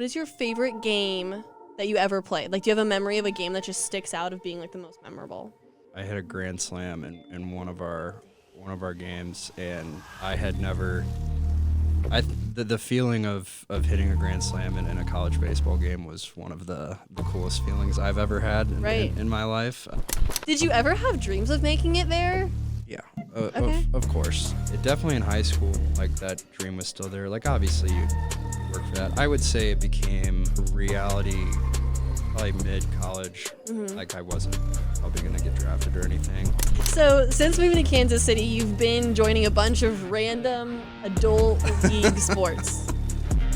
is your favorite game that you ever played? Like, do you have a memory of a game that just sticks out of being like the most memorable? I hit a grand slam in one of our games, and I had never. The feeling of hitting a grand slam in a college baseball game was one of the coolest feelings I've ever had in my life. Did you ever have dreams of making it there? Yeah, Okay. of course. It definitely in high school, like that dream was still there. Like obviously you work for that. I would say it became reality probably mid-college. Like I wasn't probably gonna get drafted or anything. So since moving to Kansas City, you've been joining a bunch of random adult league sports.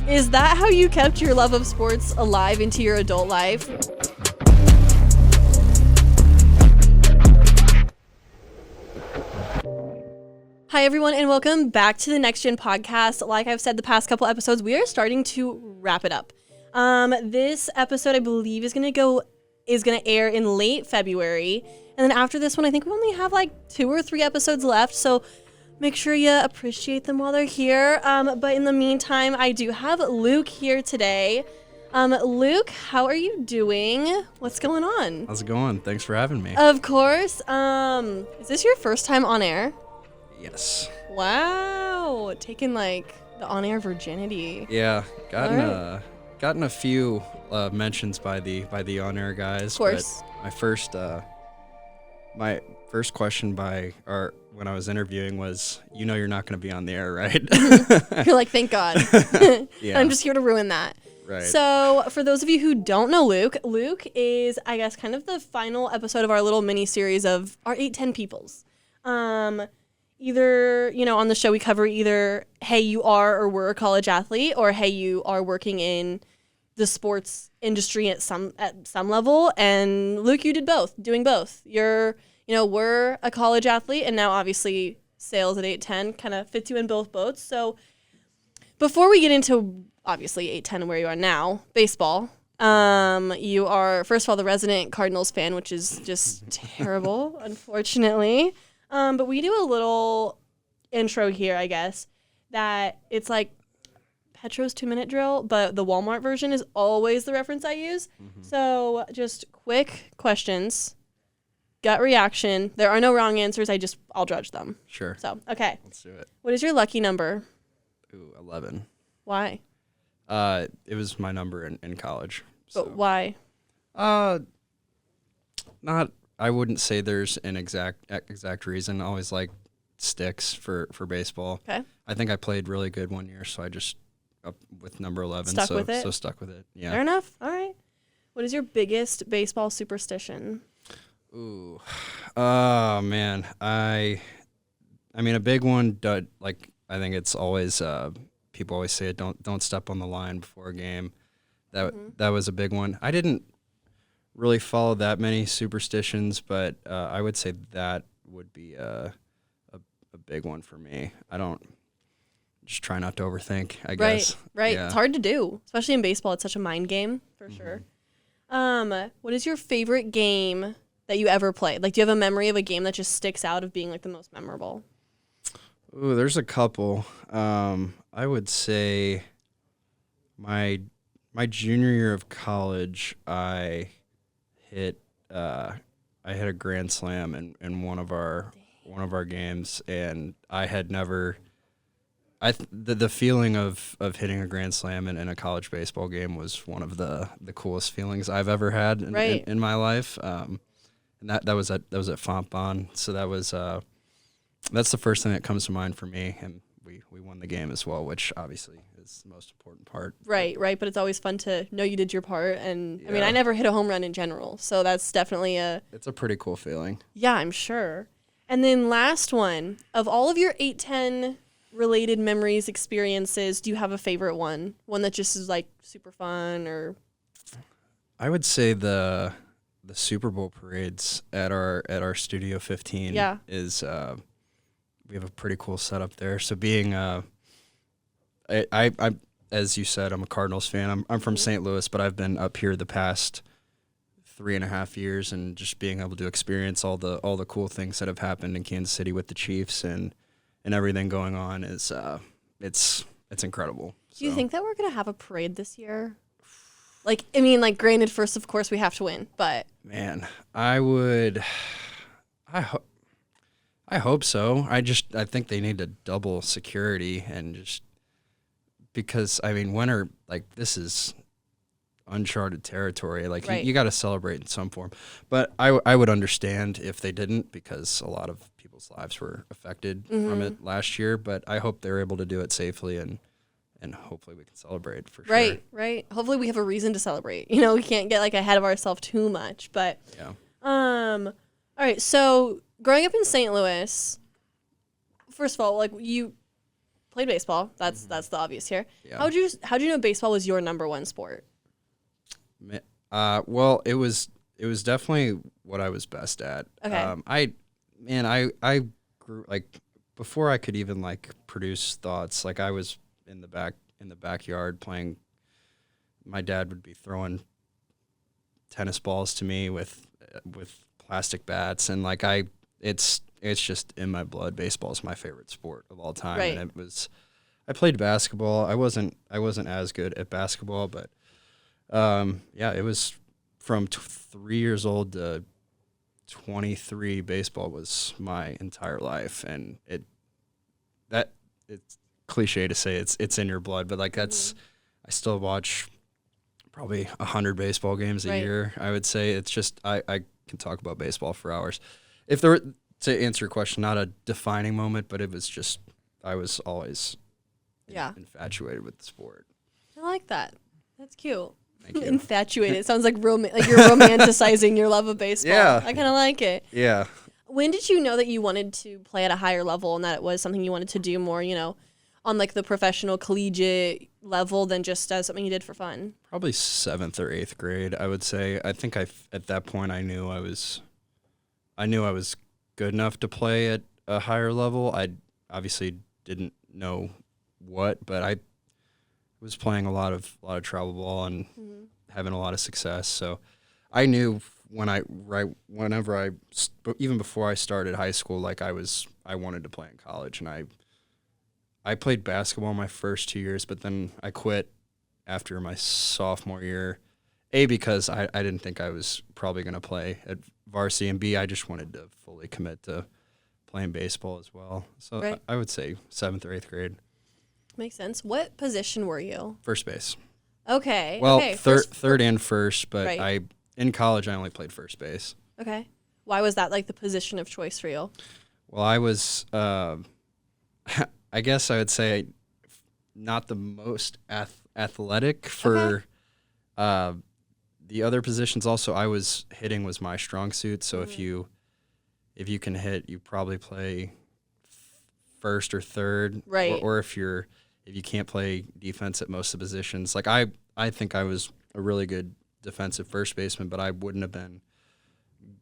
Is that how you kept your love of sports alive into your adult life? Hi, everyone, and welcome back to the Next Gen podcast. Like I've said the past couple episodes, we are starting to wrap it up. This episode, I believe, is gonna air in late February, and then after this one, I think we only have like 2 or 3 episodes left. So make sure you appreciate them while they're here. But in the meantime, I do have Luke here today. Luke, how are you doing? What's going on? How's it going? Thanks for having me. Of course. Is this your first time on air? Yes. Wow, taking like the on-air virginity. Yeah, gotten a few mentions by the on-air guys. Of course. But my first question when I was interviewing was, you're not going to be on the air, right? You're like, thank God. Yeah. I'm just here to ruin that. Right. So for those of you who don't know Luke is, I guess, kind of the final episode of our little mini series of our 810 peoples. Either, on the show we cover either, hey, you are or were a college athlete, or hey, you are working in the sports industry at some level. And Luke, you did both, doing both. You're, we're a college athlete, and now obviously sales at 810 kind of fits you in both boats. So before we get into obviously 810 and where you are now, baseball, you are, first of all, the resident Cardinals fan, which is just terrible, unfortunately. But we do a little intro here, I guess, that it's like Petro's 2-minute drill, but the Walmart version is always the reference I use. Mm-hmm. So just quick questions, gut reaction. There are no wrong answers. I'll judge them. Sure. So, okay. Let's do it. What is your lucky number? Ooh, 11. Why? It was my number in college. So. But why? I wouldn't say there's an exact reason. I always like sticks for baseball. Okay. I think I played really good one year, so I just up with number 11. Stuck with it? So stuck with it. Yeah. Fair enough. All right. What is your biggest baseball superstition? Ooh. Oh, man. I mean, a big one, I think it's always, people always say it, don't step on the line before a game. That was a big one. I didn't really follow that many superstitions, but I would say that would be a big one for me. Just try not to overthink, I guess. Right. Yeah. It's hard to do, especially in baseball. It's such a mind game, for sure. What is your favorite game that you ever played? Like, do you have a memory of a game that just sticks out of being like the most memorable? Ooh, there's a couple. I would say my junior year of college, I hit a grand slam in one of our games, and I had never. The feeling of hitting a grand slam in a college baseball game was one of the coolest feelings I've ever had in my life. And that was at Fontbonne, so that's the first thing that comes to mind for me, and we won the game as well, which obviously is the most important part. Right, but it's always fun to know you did your part, and yeah. I mean, I never hit a home run in general, so that's definitely it's a pretty cool feeling. Yeah, I'm sure. And then last one, of all of your 810 related memories, experiences, do you have a favorite one that just is like super fun? Or I would say the Super Bowl parades at our Studio 15 is we have a pretty cool setup there. So being I as you said, I'm a Cardinals fan. I'm from St. Louis, but I've been up here the past 3.5 years, and just being able to experience all the cool things that have happened in Kansas City with the Chiefs and everything going on is it's incredible. Do you think that we're gonna have a parade this year? Like, I mean, like, granted, first, of course, we have to win, but Man, I would. I hope so. I think they need to double security and just because I mean, winter like this is uncharted territory. Like right. you got to celebrate in some form. But I would understand if they didn't because a lot of people's lives were affected from it last year. But I hope they're able to do it safely and hopefully we can celebrate for sure. Right. Hopefully we have a reason to celebrate. You know, we can't get like ahead of ourselves too much. But yeah. All right. So growing up in St. Louis, first of all, like you played baseball. That's the obvious here. Yeah. How'd you know baseball was your number one sport? Well, it was definitely what I was best at. Okay. I grew like before I could even like produce thoughts. Like I was in the backyard playing. My dad would be throwing tennis balls to me with plastic bats, and like it's just in my blood. Baseball is my favorite sport of all time, right. and I played basketball. I wasn't as good at basketball, but it was from 3 years old to 23. Baseball was my entire life, and it's cliche to say it's in your blood, but like that's I still watch probably 100 baseball games a year. I would say it's just I can talk about baseball for hours. If there were, to answer your question, not a defining moment, but it was just I was always infatuated with the sport. I like that. That's cute. Thank you. Infatuated. It sounds like like you're romanticizing your love of baseball. Yeah. I kind of like it. Yeah. When did you know that you wanted to play at a higher level and that it was something you wanted to do more, you know, on like the professional collegiate level than just as something you did for fun? Probably 7th or 8th grade, I would say. I think at that point I knew I was good enough to play at a higher level. I obviously didn't know what, but I was playing a lot of travel ball and having a lot of success. So I knew even before I started high school, like I wanted to play in college, and I played basketball my first 2 years, but then I quit after my sophomore year. A, because I didn't think I was probably going to play at varsity, and B, I just wanted to fully commit to playing baseball as well. So I would say 7th or 8th grade. Makes sense. What position were you? First base. Okay. Well, okay. third and first, but right. In college I only played first base. Okay. Why was that like the position of choice for you? Well, I was, I guess I would say, not the most athletic for the other positions. Also, hitting was my strong suit. So if you can hit, you probably play first or third, right? Or if you can't play defense at most of the positions. Like I think I was a really good defensive first baseman, but I wouldn't have been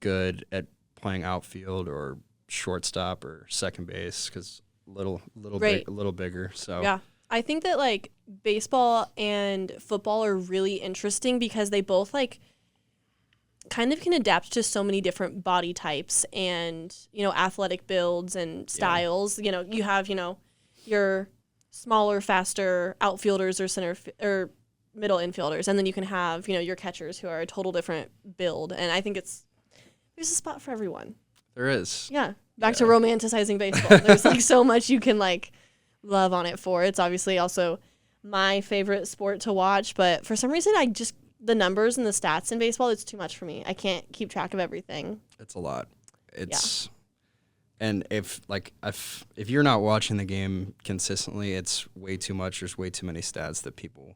good at playing outfield or shortstop or second base because a little bigger. So yeah, I think that like baseball and football are really interesting because they both like kind of can adapt to so many different body types and, you know, athletic builds and styles. You know, you have, you know, your smaller, faster outfielders or or middle infielders, and then you can have, you know, your catchers who are a total different build. And I think there's a spot for everyone. There is. Yeah. Back to romanticizing baseball. There's like so much you can like love on it for. It's obviously also my favorite sport to watch, but for some reason the numbers and the stats in baseball, it's too much for me. I can't keep track of everything. It's a lot. And if you're not watching the game consistently, it's way too much. There's way too many stats that people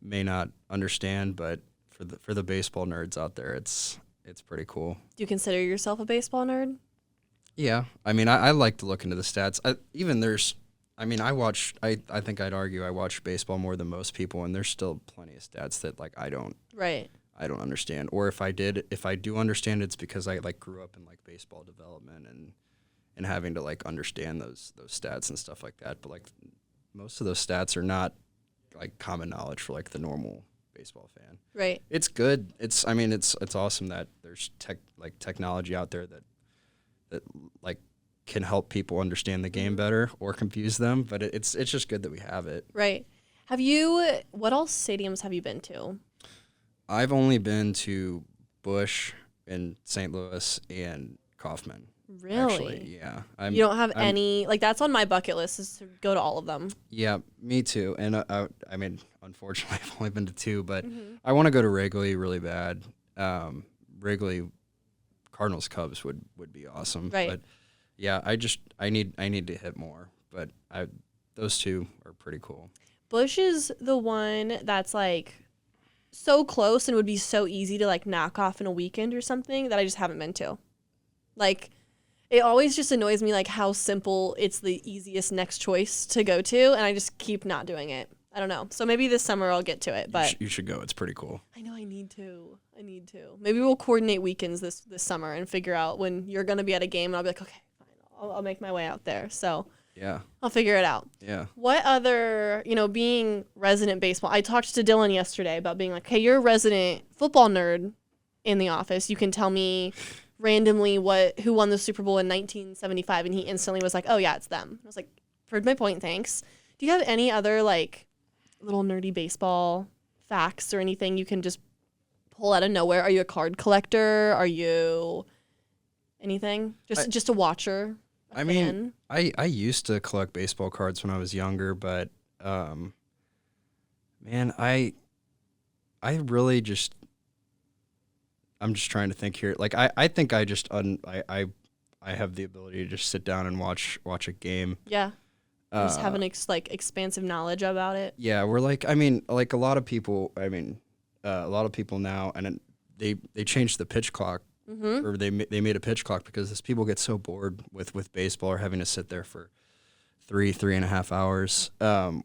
may not understand, but for the baseball nerds out there, it's pretty cool. Do you consider yourself a baseball nerd? Yeah. I mean, I like to look into the stats. I think I'd argue I watch baseball more than most people, and there's still plenty of stats that like I don't understand. Or if I do understand, it's because I like grew up in like baseball development and having to like understand those stats and stuff like that. But like most of those stats are not like common knowledge for like the normal baseball fan. Right. It's good. It's awesome that there's technology out there that like can help people understand the game better or confuse them, but it's just good that we have it. Right. What all stadiums have you been to? I've only been to Bush in St. Louis and Kaufman. Really? Actually, yeah. You don't have any, like, that's on my bucket list is to go to all of them. Yeah, me too. And I mean, unfortunately, I've only been to 2, but I want to go to Wrigley really bad. Wrigley, Cardinals Cubs would be awesome. Right. But yeah, I need to hit more. But those 2 are pretty cool. Bush is the one that's like so close and would be so easy to like knock off in a weekend or something that I just haven't been to. Like, it always just annoys me like how simple it's the easiest next choice to go to, and I just keep not doing it. I don't know. So maybe this summer I'll get to it, but you should go. It's pretty cool. I know I need to. Maybe we'll coordinate weekends this summer and figure out when you're going to be at a game, and I'll be like, okay, fine. I'll make my way out there. So yeah, I'll figure it out. Yeah. What other, being resident baseball, I talked to Dylan yesterday about being like, hey, you're a resident football nerd in the office. You can tell me randomly who won the Super Bowl in 1975, and he instantly was like, oh yeah, it's them. I was like, heard my point, thanks. Do you have any other like little nerdy baseball facts or anything you can just pull out of nowhere? Are you a card collector? Are you anything? Just a watcher? I mean, I used to collect baseball cards when I was younger, but man, I really just I'm just trying to think here. Like I think I just I have the ability to just sit down and watch a game. Yeah. Just have an expansive knowledge about it. Yeah, we're like, I mean, like a lot of people now, and they changed the pitch clock, or they made a pitch clock because people get so bored with baseball or having to sit there for 3.5 hours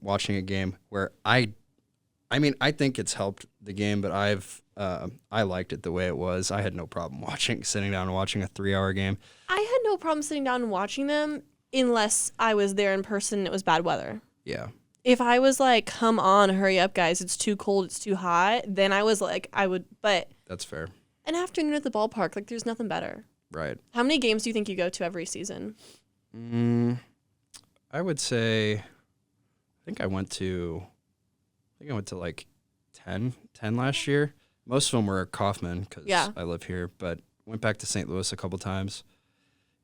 watching a game. Where I think it's helped the game, but I liked it the way it was. I had no problem sitting down and watching a 3-hour game. I had no problem sitting down and watching them unless I was there in person and it was bad weather. Yeah. If I was like, come on, hurry up, guys, it's too cold, it's too hot, then I was like, I would, but. That's fair. An afternoon at the ballpark, like, there's nothing better. Right. How many games do you think you go to every season? I would say, I think I went to like 10 last year. Most of them were at Kaufman because I live here, but went back to St. Louis a couple times.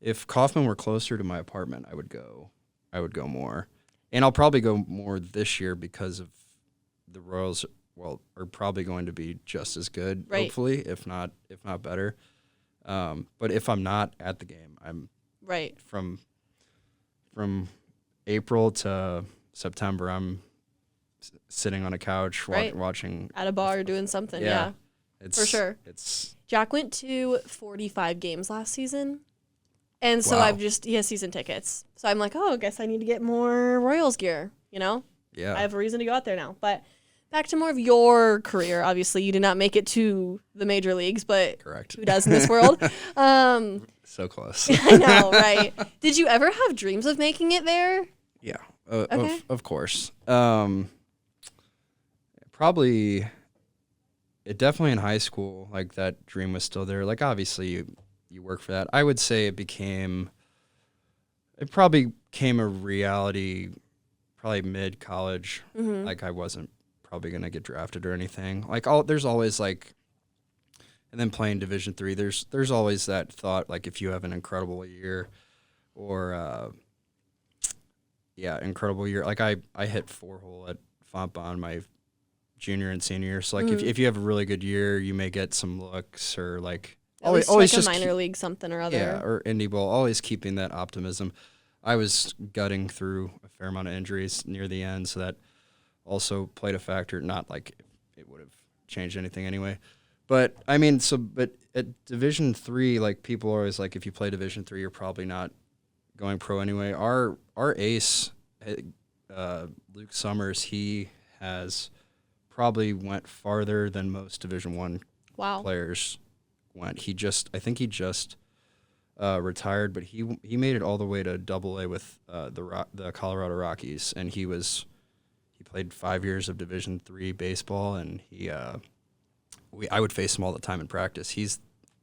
If Kaufman were closer to my apartment, I would go more. And I'll probably go more this year because of the Royals, are probably going to be just as good, hopefully, if not better. But if I'm not at the game, I'm from April to September, I'm sitting on a couch watching at a bar doing something. Yeah. For sure. Jack went to 45 games last season. And so he has season tickets. So I'm like, I guess I need to get more Royals gear, Yeah. I have a reason to go out there now. But back to more of your career. Obviously, you did not make it to the major leagues, but correct. Who does in this world? So close. I know, right? Did you ever have dreams of making it there? Yeah, okay. of course. Probably, it definitely in high school, like that dream was still there. Like obviously you work for that. I would say it probably became a reality probably mid-college. Like I wasn't probably going to get drafted or anything. Like there's always like, and then playing Division III, there's always that thought, like if you have an incredible year or, incredible year. Like I hit 4-hole at Fontbonne my junior and senior year. So like if you have a really good year, you may get some looks or like, always like just a minor league something or other. Yeah, or indie ball. Always keeping that optimism. I was gutting through a fair amount of injuries near the end, so that also played a factor. Not like it would have changed anything anyway. But I mean, but at Division III, like people are always like, if you play Division III, you're probably not going pro anyway. Our ace, Luke Summers, he has probably went farther than most Division I players went. I think he just retired, but he made it all the way to AA with the Colorado Rockies, and he played 5 years of Division III baseball, and I would face him all the time in practice.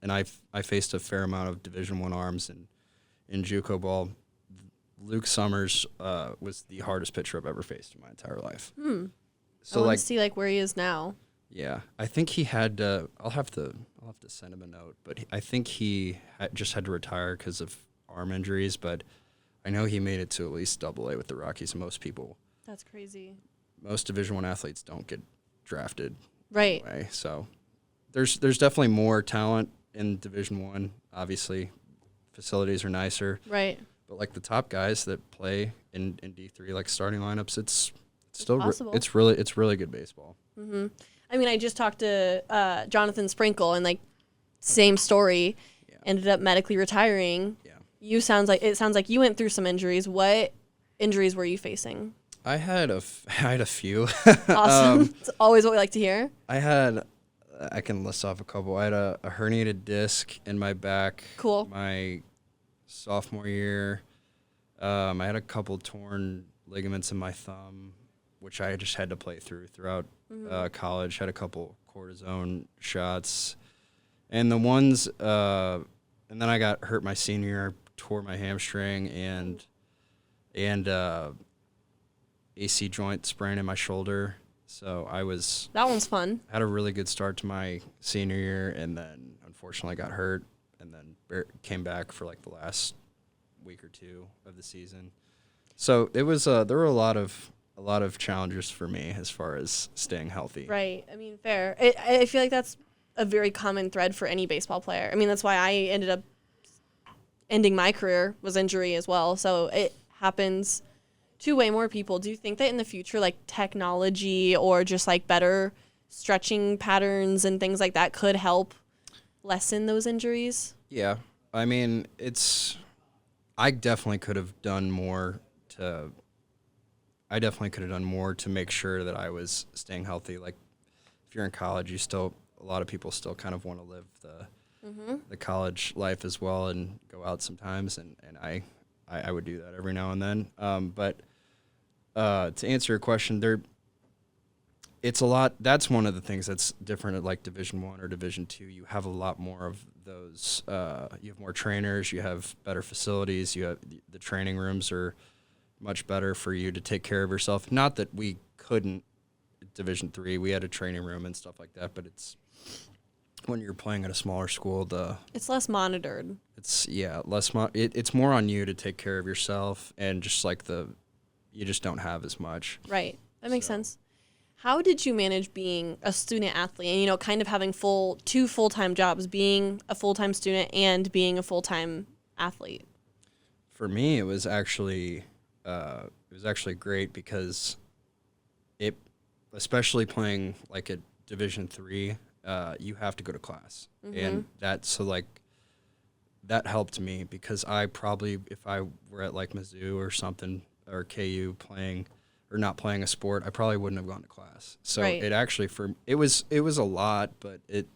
I faced a fair amount of Division I arms in JUCO ball. Luke Summers was the hardest pitcher I've ever faced in my entire life. So I want to see like where he is now. Yeah, I think he had. I'll have to send him a note, but I think he just had to retire because of arm injuries. But I know he made it to at least Double A with the Rockies. That's crazy. Most Division I athletes don't get drafted Right. anyway. So there's definitely more talent in Division One. Obviously, facilities are nicer. Right. But like the top guys that play in D3, like starting lineups, it's still possible. it's really good baseball. Mm-hmm. I mean, I just talked to Jonathan Sprinkle, and like same story. Yeah. Ended up medically retiring. Yeah. It sounds like you went through some injuries. What injuries were you facing? I had a few. Awesome. It's always what we like to hear. I can list off a couple. I had a herniated disc in my back. Cool. My sophomore year. I had a couple torn ligaments in my thumb, which I just had to play throughout college. Had a couple cortisone shots, and and then I got hurt my senior year. Tore my hamstring and AC joint sprain in my shoulder. So That one's fun. had a really good start to my senior year, and then unfortunately got hurt, and then came back for like the last week or two of the season. So it was there were a lot of challenges for me as far as staying healthy. Right. I mean, fair. I feel like that's a very common thread for any baseball player. I mean, that's why I ended up ending my career was injury as well. So it happens to way more people. Do you think that in the future, like technology or just like better stretching patterns and things like that could help lessen those injuries? Yeah. I mean, I definitely could have done more to make sure that I was staying healthy. Like if you're in college, a lot of people still kind of want to live the college life as well and go out sometimes. And I would do that every now and then. But to answer your question, it's a lot. That's one of the things that's different at like Division I or Division II. You have a lot more of those. You have more trainers. You have better facilities. You have the training rooms are much better for you to take care of yourself. Not that we couldn't at Division III. We had a training room and stuff like that, but it's when you're playing at a smaller school, it's less monitored. It's it's more on you to take care of yourself, and just like you just don't have as much. Right. That makes sense. How did you manage being a student athlete and, kind of having two full-time jobs, being a full-time student and being a full-time athlete? For me, it was actually great because especially playing like at Division III, you have to go to class, and that helped me because I probably, if I were at like Mizzou or something or KU playing or not playing a sport, I probably wouldn't have gone to class. So it actually it was a lot, but it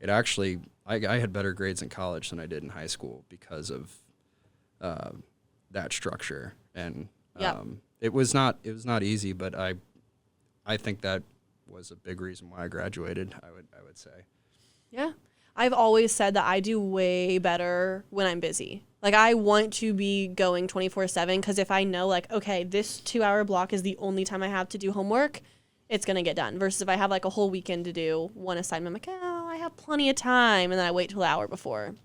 actually I had better grades in college than I did in high school because of that structure, and it was not easy, but I think that was a big reason why I graduated. I would say. Yeah. I've always said that I do way better when I'm busy. Like, I want to be going 24/7 because if I know, like, okay, this 2-hour block is the only time I have to do homework, it's going to get done. Versus if I have, like, a whole weekend to do one assignment, I'm like, oh, I have plenty of time. And then I wait till the hour before.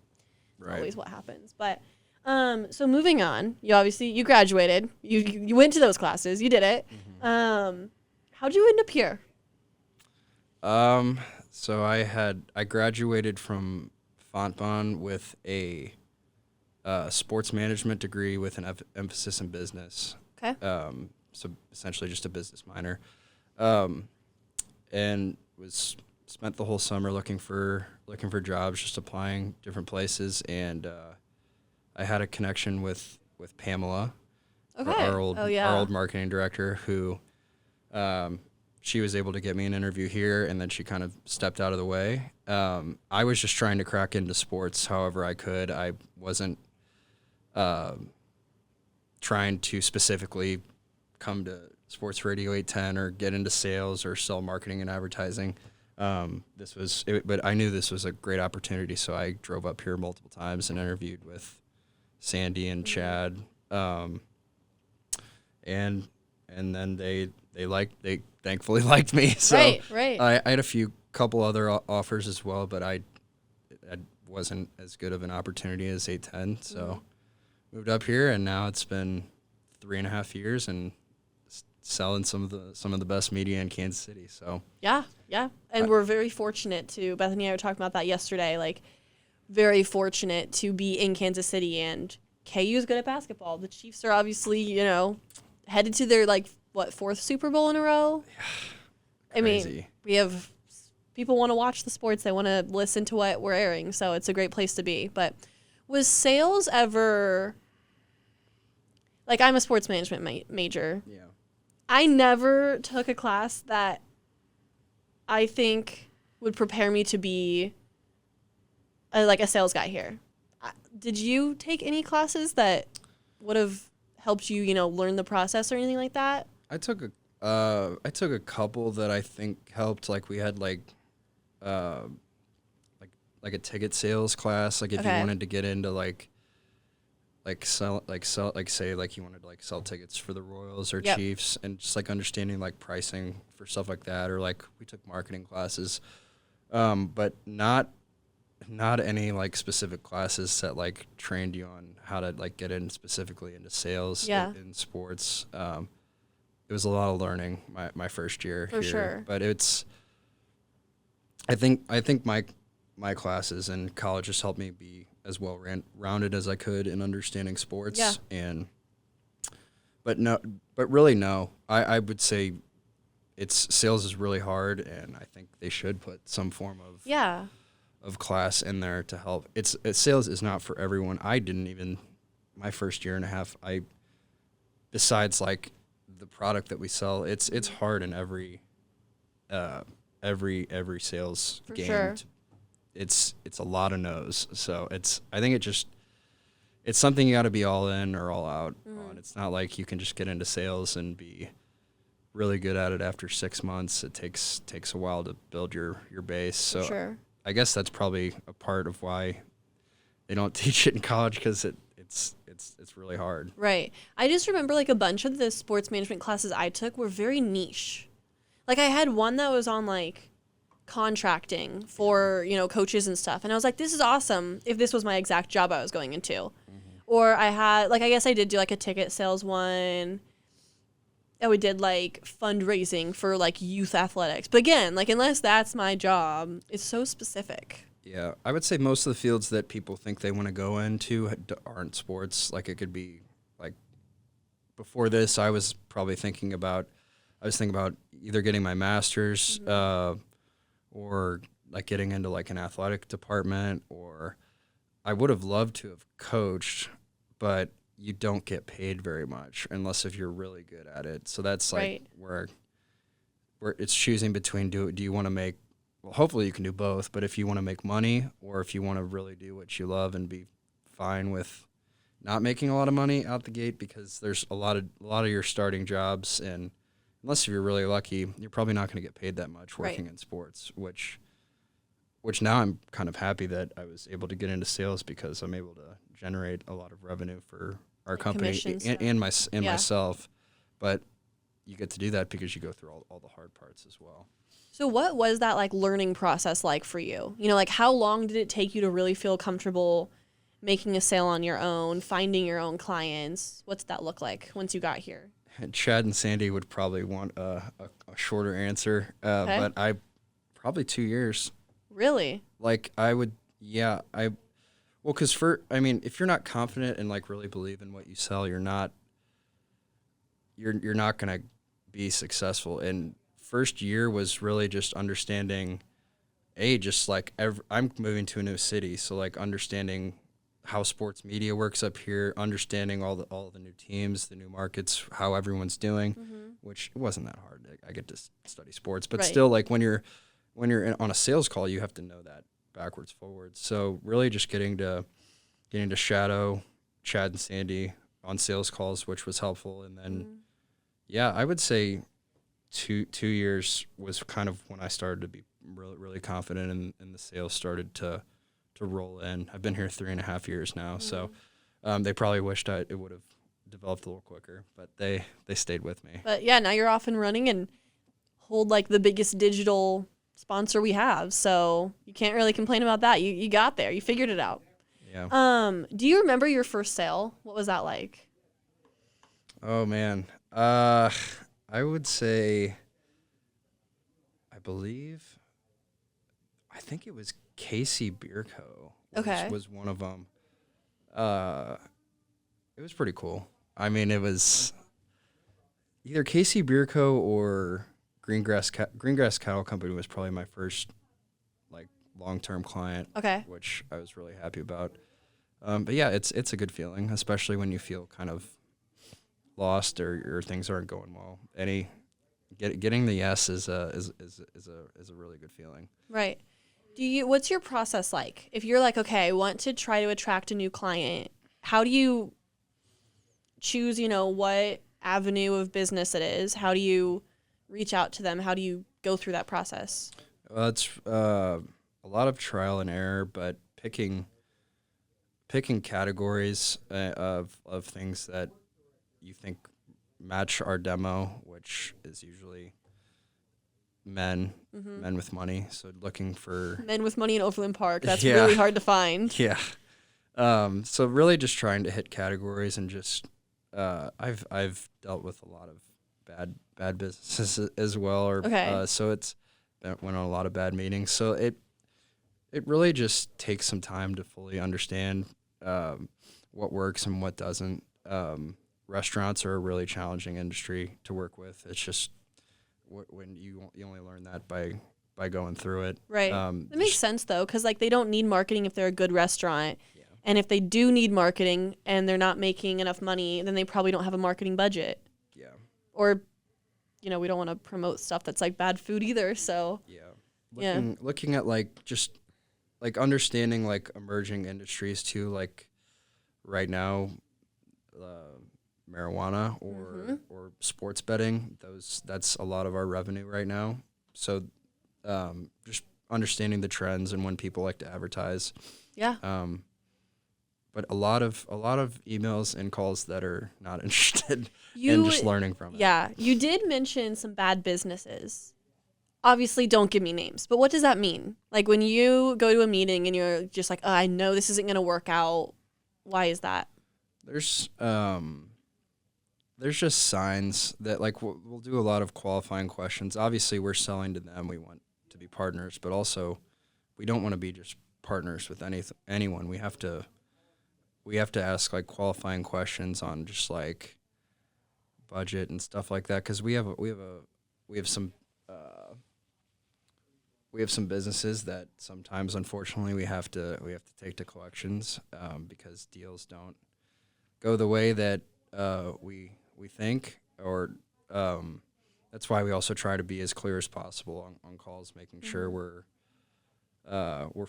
Right. Always what happens. But, so moving on, you graduated. You went to those classes. You did it. Mm-hmm. How'd you end up here? So I graduated from Fontbonne with a sports management degree with an emphasis in business. Okay. So essentially just a business minor, and spent the whole summer looking for jobs, just applying different places, and I had a connection with Pamela, our old marketing director, who. She was able to get me an interview here, and then she kind of stepped out of the way. I was just trying to crack into sports however I could. I wasn't trying to specifically come to Sports Radio 810 or get into sales or sell marketing and advertising. But I knew this was a great opportunity, so I drove up here multiple times and interviewed with Sandy and Chad. And then they thankfully liked me. So Right. I had a couple other offers as well, but I wasn't as good of an opportunity as A10. So moved up here, and now it's been 3.5 years and selling some of the best media in Kansas City. So Yeah. And we're very fortunate to, Bethany and I were talking about that yesterday, like very fortunate to be in Kansas City, and KU is good at basketball. The Chiefs are obviously, headed to their fourth Super Bowl in a row. I mean, we have people want to watch the sports. They want to listen to what we're airing. So it's a great place to be. But was sales ever, I'm a sports management major. Yeah. I never took a class that I think would prepare me to be a sales guy here. Did you take any classes that would have helped you, learn the process or anything like that? I took a couple that I think helped. Like we had a ticket sales class. Like if you wanted to get into say you wanted to sell tickets for the Royals or Chiefs, and just understanding pricing for stuff like that, or we took marketing classes, but not any specific classes that trained you on how to get in specifically into sales in sports. It was a lot of learning my first year for here, sure. but I think my classes in college just helped me be as well rounded as I could in understanding sports. Yeah. But really no. I would say sales is really hard, and I think they should put some form of class in there to help. Sales is not for everyone. I didn't even my first year and a half. Besides the product that we sell, it's hard in every sales for game. Sure. It's a lot of no's. So I think it's something you got to be all in or all out on. It's not like you can just get into sales and be really good at it after 6 months. It takes a while to build your base. So for sure. I guess that's probably a part of why they don't teach it in college, because it's really hard. Right. I just remember a bunch of the sports management classes I took were very niche. I had one that was on contracting for, coaches and stuff. And I was like, this is awesome if this was my exact job I was going into. Mm-hmm. Or I had, I guess I did do a ticket sales one. And we did fundraising for youth athletics. But again, unless that's my job, it's so specific. Yeah, I would say most of the fields that people think they want to go into aren't sports. It could be before this, I was thinking about either getting my master's, or getting into an athletic department, or I would have loved to have coached, but you don't get paid very much unless if you're really good at it. So that's where it's choosing between do you want to make, well, hopefully you can do both, but if you want to make money, or if you want to really do what you love and be fine with not making a lot of money out the gate, because there's a lot of your starting jobs, and unless you're really lucky, you're probably not going to get paid that much working in sports, which now I'm kind of happy that I was able to get into sales, because I'm able to generate a lot of revenue for our company and myself. But you get to do that because you go through all the hard parts as well. So what was that learning process like for you? How long did it take you to really feel comfortable making a sale on your own, finding your own clients? What's that look like once you got here? And Chad and Sandy would probably want a shorter answer, but probably 2 years. Really? Because if you're not confident and really believe in what you sell, you're not gonna be successful. And first year was really just understanding, I'm moving to a new city, so understanding how sports media works up here, understanding all the new teams, the new markets, how everyone's doing, which wasn't that hard. I get to study sports, but still, when you're on a sales call, you have to know that backwards, forwards. So really just getting to shadow Chad and Sandy on sales calls, which was helpful. And then, I would say 2 years was kind of when I started to be really, really confident, and the sales started to roll in. I've been here 3.5 years now, so they probably wished it would have developed a little quicker, but they stayed with me. But yeah, now you're off and running and hold like the biggest digital sponsor we have. So you can't really complain about that. You got there. You figured it out. Yeah. Do you remember your first sale? What was that like? Oh man. I would say, I think it was Casey Beer Co. Okay. Was one of them. It was pretty cool. I mean, it was either Casey Beer Co. or Greengrass Cattle Company was probably my first like long-term client. Okay. Which I was really happy about. But yeah, it's a good feeling, especially when you feel kind of lost or things aren't going well. Getting the yes is a really good feeling. Right. What's your process like? If you're like, okay, I want to try to attract a new client, how do you choose, what avenue of business it is? How do you reach out to them? How do you go through that process? Well, it's a lot of trial and error, but picking categories of things that you think match our demo, which is usually men with money. So looking for men with money in Overland Park. That's really hard to find. Yeah. So really just trying to hit categories and just I've dealt with a lot of bad businesses as well. So went on a lot of bad meetings. So it really just takes some time to fully understand what works and what doesn't. Restaurants are a really challenging industry to work with. It's just when you only learn that by going through it. Right. That makes sense though, because like they don't need marketing if they're a good restaurant, and if they do need marketing and they're not making enough money, then they probably don't have a marketing budget. Yeah. Or, we don't want to promote stuff that's like bad food either. So. Yeah. Looking at like just like understanding like emerging industries too, like right now. Marijuana or sports betting, that's a lot of our revenue right now. So just understanding the trends and when people like to advertise. Yeah. But a lot of emails and calls that are not interested in just learning from it. Yeah. You did mention some bad businesses. Obviously, don't give me names, but what does that mean? Like when you go to a meeting and you're just like, oh, I know this isn't going to work out. Why is that? There's just signs that like we'll do a lot of qualifying questions. Obviously, we're selling to them. We want to be partners, but also we don't want to be just partners with anyone. We have to ask like qualifying questions on just like budget and stuff like that because we have some businesses that sometimes unfortunately we have to take to collections because deals don't go the way that we think, or that's why we also try to be as clear as possible on calls, making sure we're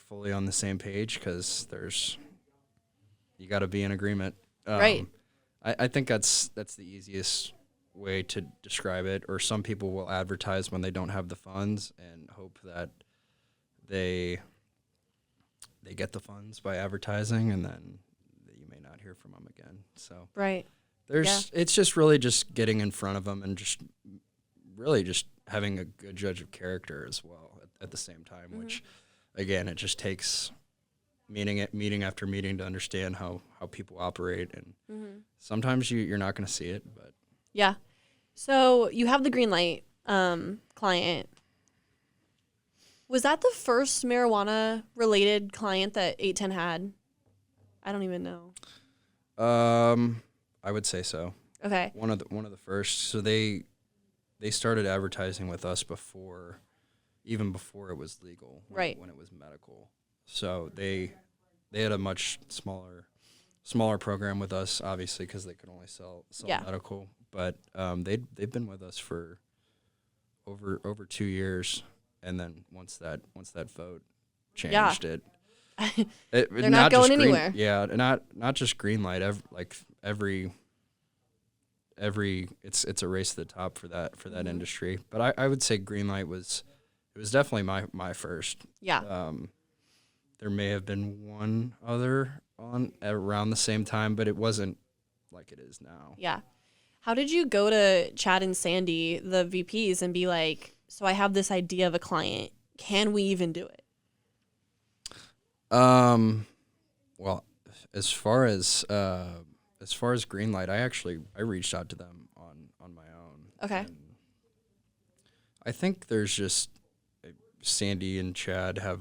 fully on the same page because you got to be in agreement. Right. I think that's the easiest way to describe it. Or some people will advertise when they don't have the funds and hope that they get the funds by advertising, and then you may not hear from them again. So right. It's just really just getting in front of them and just really just having a good judge of character as well at the same time, which again, it just takes meeting after meeting to understand how people operate. And sometimes you're not going to see it, but yeah. So you have the green light client. Was that the first marijuana related client that 810 had? I don't even know. I would say so. Okay. One of the first. So they started advertising with us before it was legal. Right. When it was medical. So they had a much smaller program with us, obviously, because they could only sell medical. But they've been with us for over 2 years, and then once that vote changed it. They're not going anywhere. Yeah, not just green light. Every it's a race to the top for that industry. But I would say green light was definitely my first. Yeah. There may have been one other on around the same time, but it wasn't like it is now. Yeah. How did you go to Chad and Sandy, the VPs, and be like, so I have this idea of a client. Can we even do it? Well, as far as Greenlight, I reached out to them on my own. Okay. And I think there's just Sandy and Chad have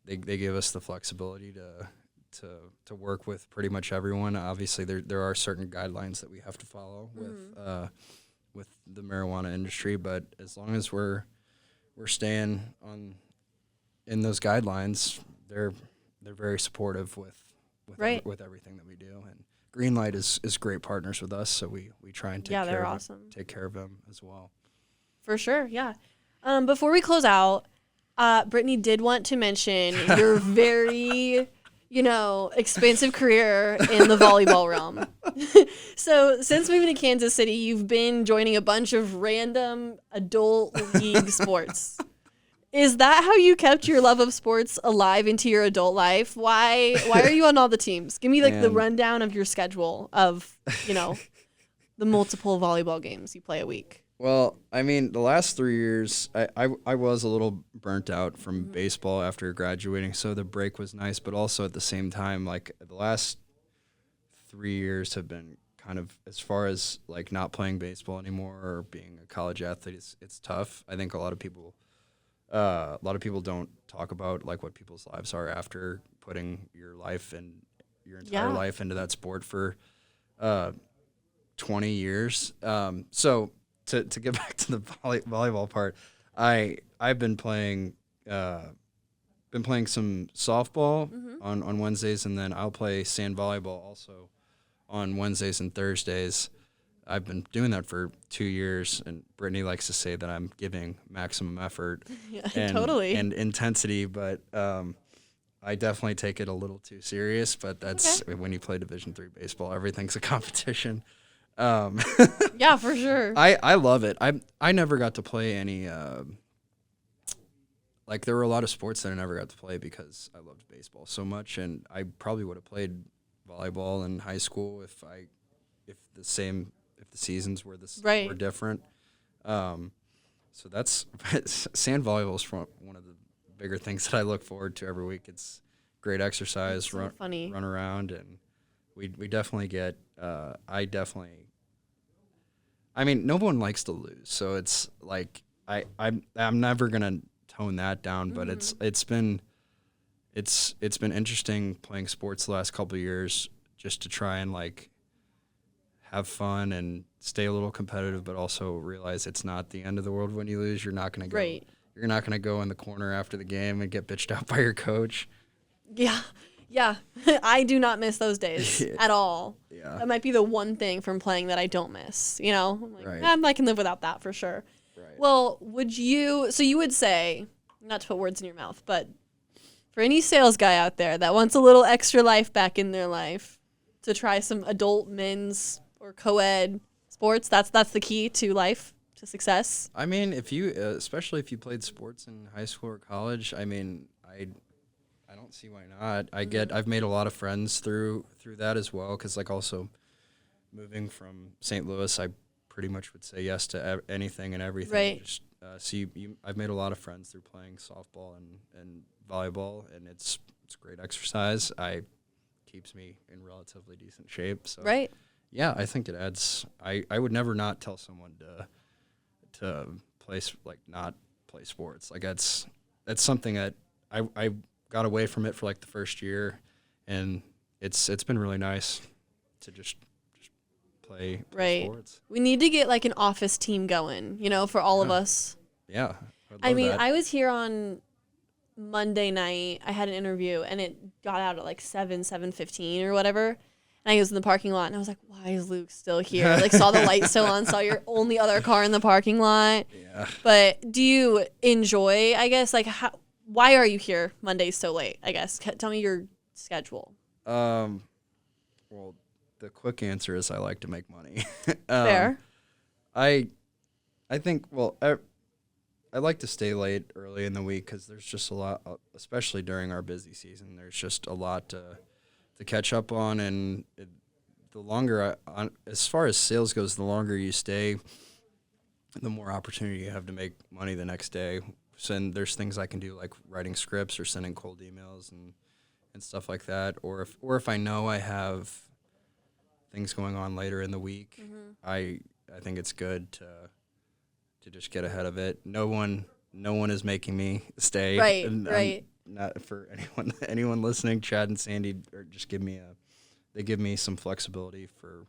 they give us the flexibility to work with pretty much everyone. Obviously, there are certain guidelines that we have to follow with the marijuana industry, but as long as we're staying in those guidelines, they're very supportive with Right. with everything that we do. And Greenlight is great partners with us, so we try and they're awesome. take care of them as well. For sure, yeah. Before we close out, Brittany did want to mention your very, expansive career in the volleyball realm. So since moving to Kansas City, you've been joining a bunch of random adult league sports. Is that how you kept your love of sports alive into your adult life? Why are you on all the teams? Give me the rundown of your schedule of, the multiple volleyball games you play a week. Well, I mean, the last 3 years, I was a little burnt out from baseball after graduating, so the break was nice, but also at the same time, like, the last 3 years have been kind of, as far as, like, not playing baseball anymore or being a college athlete, it's tough. I think a lot of people don't talk about, like, what people's lives are after putting your life and your entire life into that sport for 20 years. So to get back to the volleyball part, I've been playing some softball on Wednesdays, and then I'll play sand volleyball also on Wednesdays and Thursdays. I've been doing that for 2 years, and Brittany likes to say that I'm giving maximum effort and intensity, but I definitely take it a little too serious. But that's when you play Division III baseball, everything's a competition. Yeah, for sure. I love it. I never got to play any like, there were a lot of sports that I never got to play because I loved baseball so much, and I probably would have played volleyball in high school if the seasons were were different. So that's sand volleyball is one of the bigger things that I look forward to every week. It's great exercise, so funny. Run around, and we definitely get I mean, no one likes to lose, so it's like I'm never gonna tone that down, but it's been interesting playing sports the last couple of years, just to try and, like, have fun and stay a little competitive, but also realize it's not the end of the world when you lose. You're not gonna go. Right. You're not gonna go in the corner after the game and get bitched out by your coach. Yeah. I do not miss those days at all. Yeah. That might be the one thing from playing that I don't miss, I'm like, Right. I can live without that for sure. Right. Well, you would say, not to put words in your mouth, but for any sales guy out there that wants a little extra life back in their life, to try some adult men's or co-ed sports, that's the key to life, to success. I mean, if you, especially if you played sports in high school or college, I mean, I don't see why not. I've made a lot of friends through that as well, because, like, also moving from St. Louis, I pretty much would say yes to anything and everything. Right. Just I've made a lot of friends through playing softball and volleyball, and it's great exercise. Keeps me in relatively decent shape. So Right. Yeah, I think it adds. I would never not tell someone to not play sports. Like, that's something that I got away from it for, like, the first year, and it's been really nice to just play sports. We need to get, like, an office team going, for all of us. Yeah. I mean, I was here on Monday night. I had an interview, and it got out at like 7:15 or whatever. And I was in the parking lot, and I was like, why is Luke still here? Like, saw the light still on, saw your only other car in the parking lot. Yeah. But do you enjoy, I guess, like, why are you here Mondays so late, I guess? Tell me your schedule. Well, the quick answer is I like to make money. Fair. I think, well, I like to stay late early in the week because there's just a lot, especially during our busy season. There's just a lot to catch up on, and the longer as far as sales goes, the longer you stay, the more opportunity you have to make money the next day. So and there's things I can do like writing scripts or sending cold emails and stuff like that. Or if I know I have things going on later in the week, I think it's good to just get ahead of it. No one is making me stay. Right, and right. Not for anyone listening. Chad and Sandy just give me some flexibility for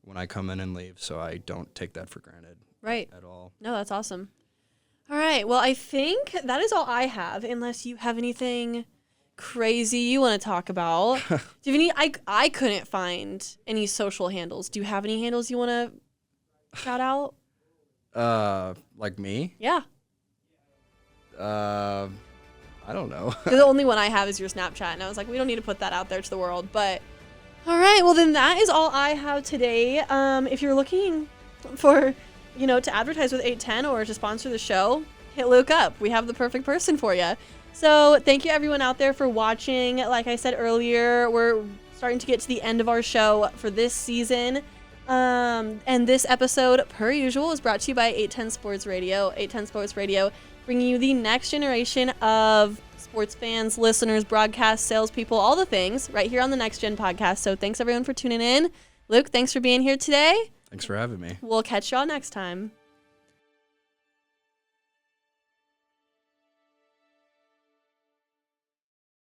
when I come in and leave, so I don't take that for granted. Right. At all. No, that's awesome. All right. Well, I think that is all I have, unless you have anything crazy you want to talk about. Do you have any? I couldn't find any social handles. Do you have any handles you want to shout out? Like me? Yeah. I don't know. The only one I have is your Snapchat, and I was like, we don't need to put that out there to the world. But all right. Well, then that is all I have today. If you're looking for, to advertise with 810 or to sponsor the show, hit Luke up. We have the perfect person for you. So thank you everyone out there for watching. Like I said earlier, we're starting to get to the end of our show for this season. And this episode, per usual, is brought to you by 810 Sports Radio. 810 Sports Radio, bringing you the next generation of sports fans, listeners, broadcast, salespeople, all the things right here on the Next Gen podcast. So thanks everyone for tuning in. Luke, thanks for being here today. Thanks for having me. We'll catch y'all next time.